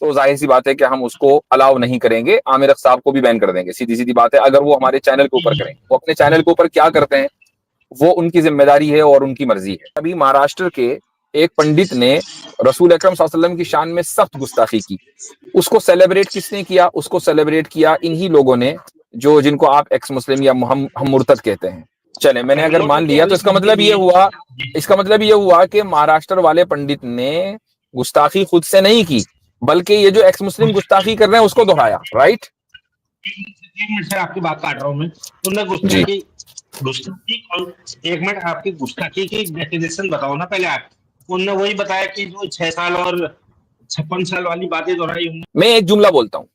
तो जाहिर सी बात है कि हम उसको अलाउ नहीं करेंगे, आमिर अख्तर साहब को भी बैन कर देंगे। सीधी सीधी बात है, अगर वो हमारे चैनल के ऊपर करें। वो अपने चैनल के ऊपर क्या करते हैं वो उनकी जिम्मेदारी है और उनकी मर्जी है। अभी महाराष्ट्र के एक पंडित ने रसूल अकरम सल्लल्लाहु अलैहि वसल्लम की शान में सख्त गुस्ताखी की। उसको सेलिब्रेट किसने किया? उसको सेलिब्रेट किया इन्हीं लोगों ने जो जिनको आप एक्स मुस्लिम या हम मुर्तद कहते हैं। चले, मैंने अगर मान लिया तो इसका मतलब ये हुआ कि महाराष्ट्र वाले पंडित ने गुस्ताखी खुद से नहीं की, बल्कि ये जो एक्स मुस्लिम गुस्ताखी कर रहे हैं उसको दोहराया। राइट? एक मिनट सर, आपकी बात काट रहा हूँ मैं। तुमने जी गुस्ताखी और एक मिनट आपकी गुस्ताखी की डेफिनेशन बताओ ना पहले आप। उनने वही बताया कि जो 6 साल और 56 साल वाली बातें दोहराई उन्होंने। मैं एक जुमला बोलता हूं,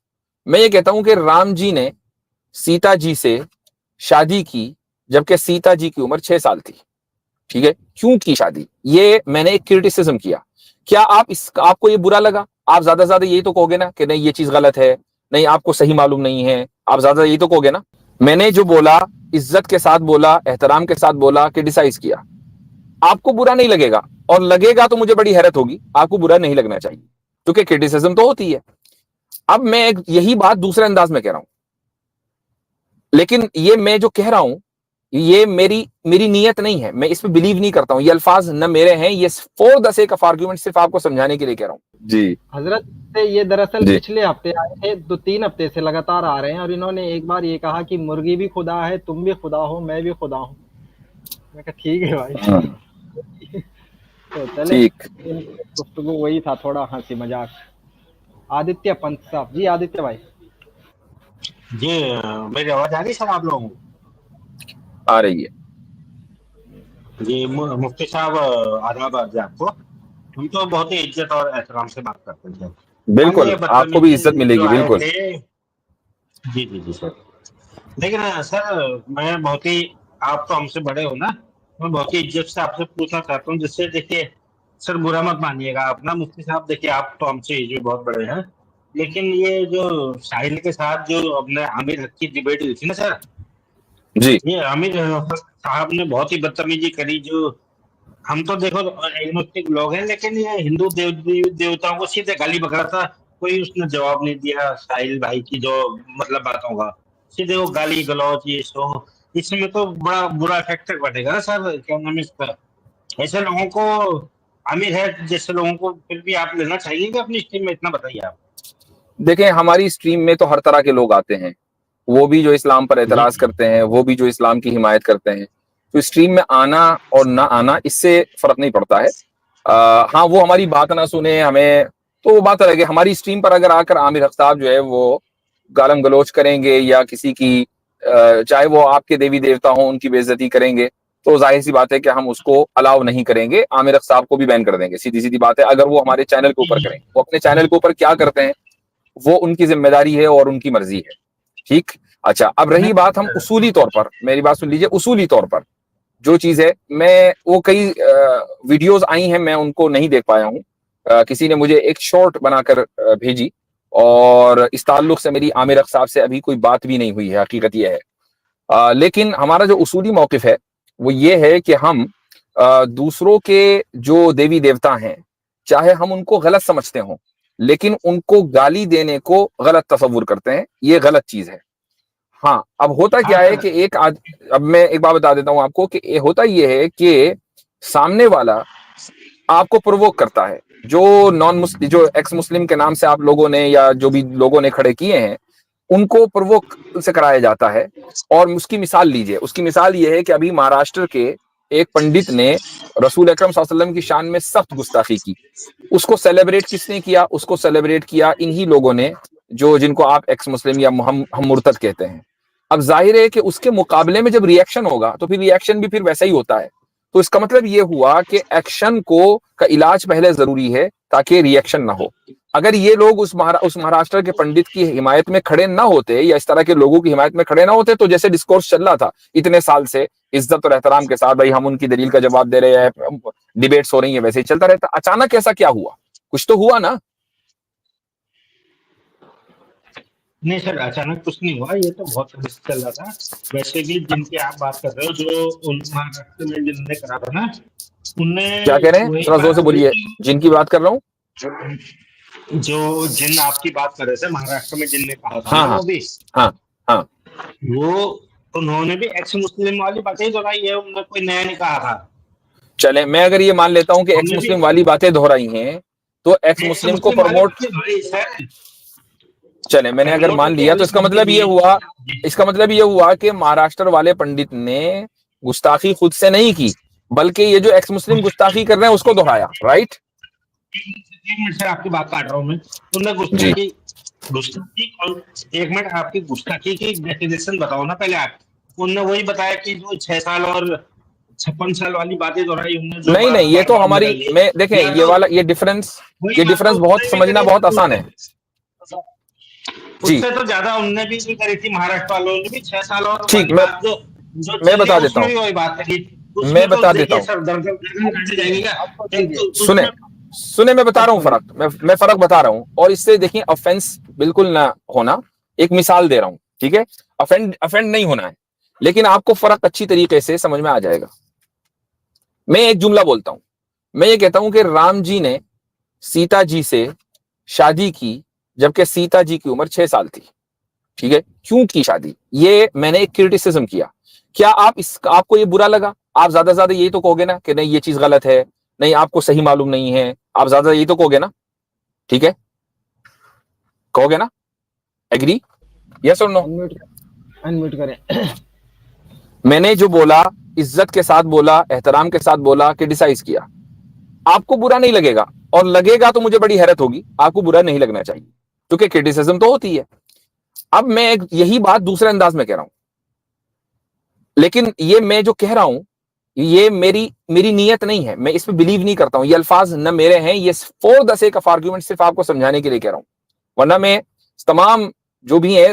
मैं ये कहता हूं कि राम जी ने सीता जी से शादी की जबकि सीता जी की उम्र 6 साल थी। ठीक है, क्यों की शादी? ये मैंने एक क्रिटिसिज्म किया। क्या आपको ये बुरा लगा? आप ज्यादा से ज्यादा यही तो कहोगे ना कि नहीं ये चीज गलत है, नहीं आपको सही मालूम नहीं है, आप ज्यादा यही तो कहोगे ना। मैंने जो बोला इज्जत के साथ बोला, एहतराम के साथ बोला, क्रिटिसाइज किया। आपको बुरा नहीं लगेगा, और लगेगा तो मुझे बड़ी हैरत होगी। आपको बुरा नहीं लगना चाहिए क्योंकि क्रिटिसिज्म तो होती है। अब मैं यही बात दूसरे अंदाज में कह रहा हूं, लेकिन ये मैं जो कह रहा हूं ये मेरी नीयत नहीं है, मैं इस पे बिलीव नहीं करता हूं। ये अल्फाज न मेरे हैं, ये for the sake of argument सिर्फ आपको समझाने के लिए कह रहा हूं। जी हजरत से ये दरअसल जी पिछले हफ्ते आए थे, 2-3 हफ्ते से लगातार आ रहे हैं, और इन्होंने एक बार ये कहा कि मुर्गी भी खुदा है, तुम भी खुदा हो, मैं भी खुदा हूँ। मैं कहा ठीक है भाई। तो चले, ठीक। गुफ्तगू वही था, थोड़ा हंसी मजाक। आदित्य पंत साहब जी, आदित्य भाई जी मेरी आवाज आ रही है सर आप लोगों को? आ रही है। जी मुफ्ती साहब आदाब अर्ज है आपको। हम तो बहुत ही इज्जत और एहतराम से बात करते हैं सर। हम बिल्कुल, ये आपको भी इज्जत बदतमीजी जो मिलेगी। आए बिल्कुल। थे। जी जी जी सर। लेकिन सर मैं बहुत ही, आप तो हमसे बड़े हो ना, मैं बहुत ही इज्जत से आपसे पूछना चाहता हूँ, जिससे देखिए सर बुरा मत मानिएगा आप ना मुफ्ती साहब, देखिए आप तो हमसे एज में बहुत बड़े हैं, लेकिन ये जो साहिल के साथ जो अपने आमिर हक की डिबेट हुई थी ना सर, जी ये आमिर साहब ने बहुत ही बदतमीजी करी। जो हम तो देखो एग्नोस्टिक लोग हैं, लेकिन ये हिंदू देवताओं को सीधे गाली बकरा था। कोई उसने जवाब नहीं दिया साहिल भाई की जो मतलब बातों का, सीधे वो गाली गलौज ये सो। इसमें तो बड़ा बुरा इफेक्ट पड़ेगा ना सर, क्या नाम है इसका। ऐसे लोगों को, आमिर है जैसे लोगों को फिर भी आप लेना चाहिए कि अपनी स्ट्रीम में, इतना बताइए आप। देखें, हमारी स्ट्रीम में तो हर तरह के लोग आते हैं, वो भी जो इस्लाम पर जी एतराज करते हैं, वो भी जो इस्लाम की हिमायत करते हैं। तो स्ट्रीम में आना और ना आना इससे फर्क नहीं पड़ता है। हाँ, वो हमारी बात ना सुने हमें तो वो बात अलग है। हमारी स्ट्रीम पर अगर आकर आमिर हक साहब जो है वो गालम गलोच करेंगे या किसी की चाहे वो आपके देवी देवता हो उनकी बेइज्जती करेंगे, तो जाहिर सी बात है कि हम उसको अलाउ नहीं करेंगे, आमिर हक साहब को भी बैन कर देंगे। सीधी सीधी बात है, अगर वो हमारे चैनल के ऊपर करें। वो अपने चैनल के ऊपर क्या करते हैं वो उनकी जिम्मेदारी है और उनकी मर्जी है। ठीक। अच्छा, अब रही बात, हम उसूली तौर पर, मेरी बात सुन लीजिए, उसूली तौर पर जो चीज है, मैं वो कई वीडियोस आई हैं, मैं उनको नहीं देख पाया हूँ। किसी ने मुझे एक शॉर्ट बनाकर भेजी, और इस ताल्लुक से मेरी आमिर हक साहब से अभी कोई बात भी नहीं हुई है, हकीकत यह है। लेकिन हमारा जो उसूली मौकिफ है वो ये है कि हम दूसरों के जो देवी देवता हैं, चाहे हम उनको गलत समझते हों, लेकिन उनको गाली देने को गलत तस्वुर करते हैं, ये गलत चीज है। हाँ, अब होता हाँ क्या है सर। कि अब मैं एक बात बता देता हूं आपको कि होता ये है कि सामने वाला आपको प्रोवोक करता है। जो नॉन मुस्लिम, जो एक्स मुस्लिम के नाम से आप लोगों ने या जो भी लोगों ने खड़े किए हैं, उनको प्रोवोक से कराया जाता है। और उसकी मिसाल लीजिए, उसकी मिसाल ये है कि अभी महाराष्ट्र के एक पंडित ने रसूल अकरम सल्लल्लाहु अलैहि वसल्लम की शान में सख्त गुस्ताखी की। उसको सेलिब्रेट किसने किया? उसको सेलिब्रेट किया इन्हीं लोगों ने जो जिनको आप एक्स मुस्लिम या हम मुर्तद कहते हैं। अब जाहिर है कि उसके मुकाबले में जब रिएक्शन होगा तो फिर रिएक्शन भी फिर वैसा ही होता है। तो इसका मतलब ये हुआ कि एक्शन को का इलाज पहले जरूरी है ताकि रिएक्शन ना हो। अगर ये लोग उस महाराष्ट्र के पंडित की हिमायत में खड़े ना होते या इस तरह के लोगों की हिमायत में खड़े ना होते, तो जैसे डिस्कोर्स चल रहा था इतने साल से इज्जत और एहतराम के साथ, भाई हम उनकी दलील का जवाब दे रहे हैं, डिबेट्स हो रही है, वैसे ही चलता रहता। अचानक ऐसा क्या हुआ? कुछ तो हुआ ना। नहीं सर, अचानक कुछ नहीं हुआ, ये तो बहुत समय से चल रहा था। वैसे भी जिनकी आप बात कर रहे हो, जो महाराष्ट्र में जिन्होंने करा था ना, उनने क्या कह रहे हैं? वही थोड़ा जोर बात से बोली बोलिए। कि जिनकी बात कर रहा हूँ। जो जिन आपकी बात कर रहे थे महाराष्ट्र में जिनने कहा था हाँ ना, हाँ वो भी हाँ हाँ। वो उन्होंने भी एक्स मुस्लिम वाली बातें दोहराई है, उन्होंने कोई नया नहीं कहा था। चले, मैं अगर ये मान लेता हूं कि एक्स उन्होंने भी मुस्लिम वाली बातें दोहराई हैं, तो एक्स एक्स मुस्लिम को मुस्लिम वाली प्रमोट, बातें दोहराई सर, चले मैंने अगर प्रमोट मान किया लिया तो इसका उसमें मतलब ये हुआ, इसका मतलब ये हुआ कि महाराष्ट्र वाले पंडित ने गुस्ताखी खुद से नहीं की, बल्कि ये जो एक्स मुस्लिम गुस्ताखी कर रहे हैं उसको दोहराया, राइट? एक मिनट सर, आपकी बात काट रहा हूँ मैं। उन्होंने जी गुस्ताखी और एक मिनट, आपकी गुस्ताखी की डेफिनेशन बताओ ना पहले आप। उनने वही बताया कि जो 6 साल और 56 साल वाली बातें दोहराई उन्होंने, जो नहीं नहीं, ये बार तो बार हमारी, निकल ली, मैं देखें या ये तो वाला ये डिफरेंस वही बात तो बहुत उसने भी समझना करी बहुत थी, आसान है। जी उससे तो ज्यादा उनने भी नहीं करी थी, महाराष्ट्र वालों ने भी 6 साल और ठीक, वाली बात जो जो मैं चली बता देता उसमें हूँ, भी वही बात करी। मैं उसमें तो बता देता देखिए हूँ, सर, गर्दन काटी जाएगी क्या? आपको एक दीजिए, तो सुने उसमें सुने, मैं बता रहा हूँ फर्क, मैं फर्क बता रहा हूँ, और इससे देखिए ऑफेंस बिल्कुल ना होना, एक मिसाल दे रहा हूँ, ठीक है? अफेंड नहीं होना है, लेकिन आपको फर्क अच्छी तरीके से समझ में आ जाएगा। मैं एक जुमला बोलता हूं, मैं ये कहता हूं कि राम जी ने सीता जी से शादी की जबकि सीता जी की उम्र 6 साल थी, ठीक है? क्यों की शादी, ये मैंने एक क्रिटिसिज्म किया। क्या आपको ये बुरा लगा? आप ज्यादा से ज्यादा यही तो कहोगे ना कि नहीं ये चीज गलत है, नहीं आपको सही मालूम नहीं है, आप ज्यादा यही तो कहोगे ना, ठीक है? कहोगे ना? एग्री? यस और नो? अनम्यूट करें। मैंने जो बोला, इज्जत के साथ बोला, एहतराम के साथ बोला, क्रिटिसाइज किया, आपको बुरा नहीं लगेगा, और लगेगा तो मुझे बड़ी हैरत होगी, आपको बुरा नहीं लगना चाहिए, क्योंकि क्रिटिसिज्म तो होती है। अब मैं यही बात दूसरे अंदाज में कह रहा हूं, लेकिन ये मैं जो कह रहा हूं ये मेरी नीयत नहीं है, मैं इस पे बिलीव नहीं करता हूं, ये अल्फाज न मेरे हैं, ये for the sake of argument सिर्फ आपको समझाने के लिए कह रहा हूं, वरना मैं तमाम जो भी है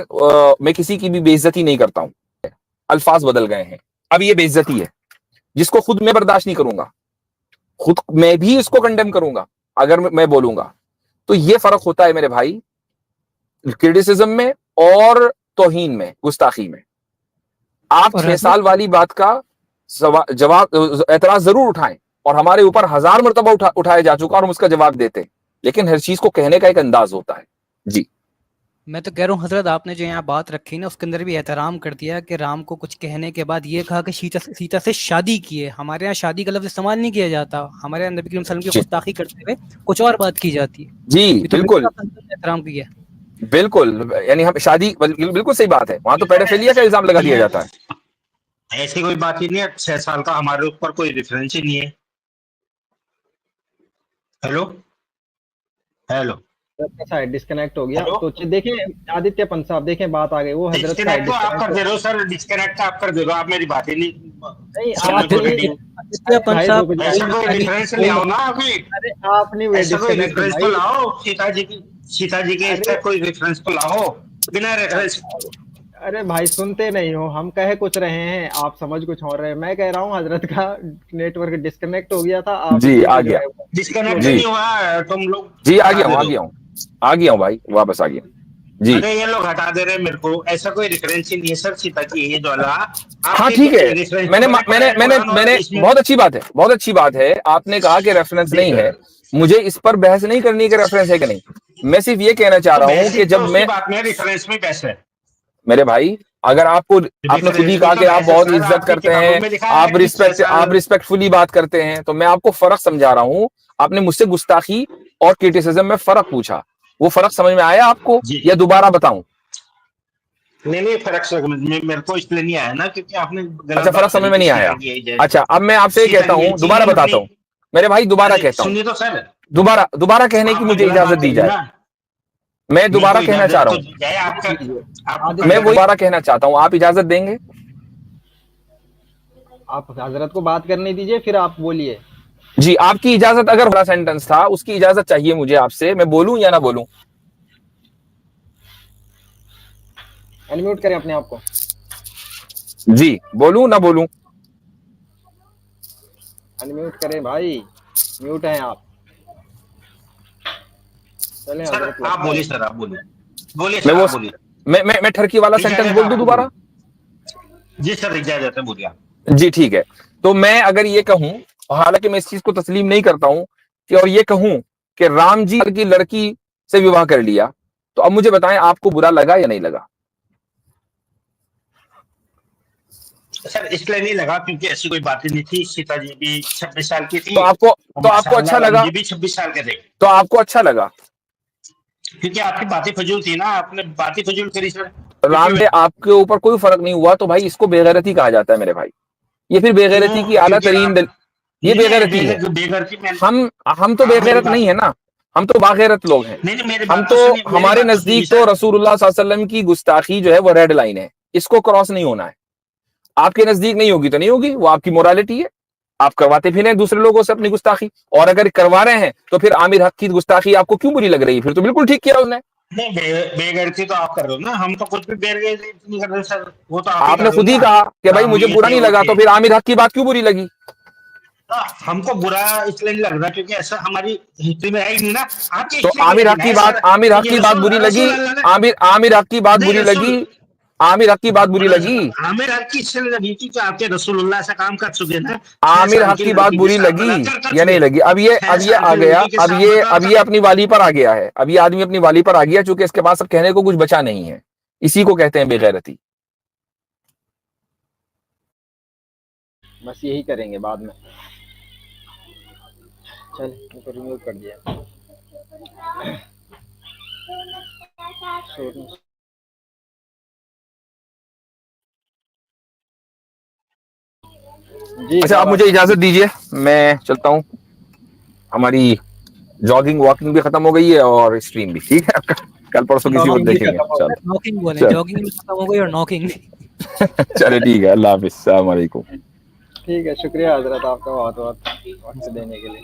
मैं किसी की भी बेइज्जती नहीं करता हूं। अल्फाज बदल गए हैं, अब ये बेइज्जती है जिसको खुद मैं बर्दाश्त नहीं करूंगा, खुद मैं भी इसको कंडेम करूंगा अगर मैं बोलूंगा। तो ये फर्क होता है मेरे भाई, क्रिटिसिज्म में और तौहीन में, गुस्ताखी में। आप और 6 साल वाली बात का जवाब एतराज जरूर उठाएं, और हमारे ऊपर 1000 मरतबा उठाया जा चुका और हम उसका जवाब देते, लेकिन हर चीज को कहने का एक अंदाज होता है। जी मैं तो कह रहा हूँ हजरत, आपने जो यहाँ बात रखी ना उसके अंदर भी एहतराम कर दिया कि राम को कुछ कहने के बाद ये कहा कि सीता से शादी की है। हमारे यहाँ शादी का लफ्ज इस्तेमाल नहीं किया जाता, हमारे यहाँ नबी करीम सल्लल्लाहु अलैहि वसल्लम की गुस्ताखी करते हुए कुछ और बात की जाती है। जी ये तो बिल्कुल एहतराम किया। बिल्कुल, यानी हम शादी, बिल्कुल सही बात है, वहां तो पेडोफिलिया का इल्जाम लगा दिया जाता है। ऐसी कोई बात ही नहीं है, 6 साल का हमारे ऊपर कोई रेफरेंस ही नहीं है। हेलो हेलो साइड डिस्कनेक्ट हो गया, हेलो, तो देखें आदित्य पंत साहब, देखें बात आ गई, वो हजरत डिस्कनेक्ट तो आप कर दे रहे हो सर, डिस्कनेक्ट आप कर दे रहे हो, आप मेरी बात ही नहीं नहीं सुनने को रेडी हो। आदित्य पंत साहब, ऐसा कोई रेफरेंस ले आओ ना अभी, अरे आपने ऐसा कोई डिस्कनेक्ट रेफरेंस तो भाई, लाओ, सीता जी के इसका कोई रेफरेंस तो लाओ, बिना रेफरेंस। अरे भाई सुनते नहीं हो, हम कहे कुछ रहे हैं, आप समझ कुछ और रहे हैं। मैं कह रहा हूँ हजरत का नेटवर्क डिस्कनेक्ट हो गया था, आप जी ही आ जो गया, है डिस्कनेक्ट जी नहीं हुआ, तुम लोग जी आ हटा गया दे हूँ आ दो। गया हूँ आ गया हूँ भाई, वापस आ गया जी। अरे ये लोग हटा दे रहे हैं मेरे को, ऐसा कोई रेफरेंस ही नहीं है सर सीता की ये वाला। हाँ आपके ठीक है, रेफरेंस मैंने तो बड़े मैंने बड़े मैंने कुरान और मैंने इसमें बहुत अच्छी बात है, बहुत अच्छी बात है, आपने कहा कि रेफरेंस नहीं है, मुझे इस पर बहस नहीं करनी कि रेफरेंस है कि नहीं, मैं सिर्फ ये कहना चाह तो रहा हूँ बहस कि तो जब उसकी मैं, बात में रेफरेंस में बहस है। मेरे भाई अगर आपने खुद ही रेफरेंस में कहा तो कि आप बहस है बहुत सर, इज्जत आपकी करते किताबों हैं, में लिखा आप है कि 6 साल। रिस्पेक्टफुली बात करते हैं, तो मैं आपको फर्क समझा रहा हूं। आपने मुझसे गुस्ताखी और क्रिटिसिज्म में फर्क पूछा, वो फर्क समझ में आया आपको जी या दोबारा बताऊं? नहीं फर्क समझ में मेरे को इसलिए नहीं आया ना, क्योंकि आपने गलत अच्छा, फर्क बात समझ करी में थी, नहीं सीता आया। की एज है, अच्छा, अब मैं आपसे ये सीता कहता की हूं, एज दोबारा थी बताता अपनी। हूं मेरे भाई, दोबारा अरे कहता हूं, सुनिए तो सर, दोबारा कहने की आपने मुझे गलत इजाजत बात दी करी जाए, ना, मैं मेरे को दोबारा कहना चाह इजाजत रहा तो हूं, दी जाए, आपका आपको आदित्य मैं भाई, वो दोबारा कहना चाहता हूं, आप इजाजत देंगे? आप हजरत को बात करने दीजिए, फिर आप बोलिए। जी, आपकी इजाजत, अगर बड़ा सेंटेंस था उसकी इजाजत चाहिए मुझे आपसे, मैं बोलूं या ना बोलूं? अनम्यूट करें अपने आप को। जी, बोलूं ना बोलूं? अनम्यूट करें भाई, म्यूट हैं आप। चलें सर, हजरत आप लगता है। बोलिए सर, आप बोलिए, बोलिए मैं सर, वो आप बोलिए, मैं ठरकी वाला सेंटेंस इजाजत बोल दूं आपको दोबारा? बोलिए। जी सर, इजाजत है, बोलिए आप। जी ठीक है, तो मैं अगर ये कहूं, हालांकि मैं इस चीज को तस्लीम नहीं करता हूं, कि और ये कहूं कि राम जी की लड़की से विवाह कर लिया, तो अब मुझे बताएं आपको बुरा लगा या नहीं लगा? सर इसलिए नहीं लगा क्योंकि ऐसी कोई बात ही नहीं थी, सीता जी भी 26 साल की थी तो आपको और अच्छा लगा? राम जी भी 26 साल के थे। तो आपको अच्छा लगा? क्योंकि आपकी बातें फजूल थी ना, आपने बातें फजूल करी सर। राम पे आपके ऊपर कोई फर्क नहीं हुआ, तो भाई इसको बेगैरती कहा जाता है मेरे भाई। ये फिर बेगैरती की आला तरीन ये बेगैरती है। बेगैरती हम तो बेगैरत नहीं है ना, हम तो बागैरत लोग हैं। नहीं मेरी हम बात तो सुनिए, मेरी हमारे बात नजदीक सुनिए तो रसूलुल्लाह सल्लल्लाहु अलैहि वसल्लम की गुस्ताखी जो है वो रेड लाइन है, इसको क्रॉस नहीं होना है। आपके नजदीक नहीं होगी तो नहीं होगी, वो आपकी मोरालिटी है। आप करवाते फिर दूसरे लोगों से अपनी गुस्ताखी, और अगर करवा रहे हैं तो फिर आमिर हक की गुस्ताखी आपको क्यों बुरी लग रही है? फिर तो बिल्कुल ठीक किया उसने। नहीं बेगैरती तो आप कर रहे हो ना, हम तो कुछ भी बेगैरती नहीं कर रहे सर, वो तो आप ही कर आपने रहे हो खुद ही ना। कहा कि भाई राम मुझे ये बुरा थे, नहीं वो लगा, थे। तो फिर आमिर हक की बात क्यों बुरी लगी? हमको बुरा इसलिए नहीं लग रहा क्योंकि ऐसा हमारी हिस्ट्री में है ही नहीं ना। आपकी तो हिस्ट्री आमिर में हक की है बात सर, आमिर हक ये की बात बुरी लगी? रसूल अल्लाह ने आमिर हक की बात नहीं बुरी लगी? रसूल आमिर हक की बात बुरी लगी? आमिर हक की इसलिए लगी कि आपके रसूलुल्लाह ऐसा काम कर चुके ना, 6 आमिर साल हक की की बात लड़की के बुरी साथ लगी बलात्कार कर या नहीं चुके, लगी? अब 6 ये साल आ की गया, लड़की के साथ अब ये अपनी वाली पर आ गया है। अब ये आदमी अपनी वाली पर आ गया, चूंकि इसके पास अब कहने को कुछ बचा नहीं है। इसी को कहते हैं बेगैरती। बस यही करेंगे बाद में। चल इनको रिमूव कर दिया। जी अच्छा, आप मुझे इजाजत दीजिए, मैं चलता हूँ। हमारी जॉगिंग वॉकिंग भी खत्म हो गई है और स्ट्रीम भी। ठीक है, कल परसों किसी वक्त देखेंगे। चलो नॉकिंग बोले, चल जॉगिंग भी खत्म हो गई और नॉकिंग भी। चले ठीक है, अल्लाह हाफिज, अस्सलाम वालेकुम। ठीक है, शुक्रिया हजरत आपका बहुत बहुत वक्त देने के लिए।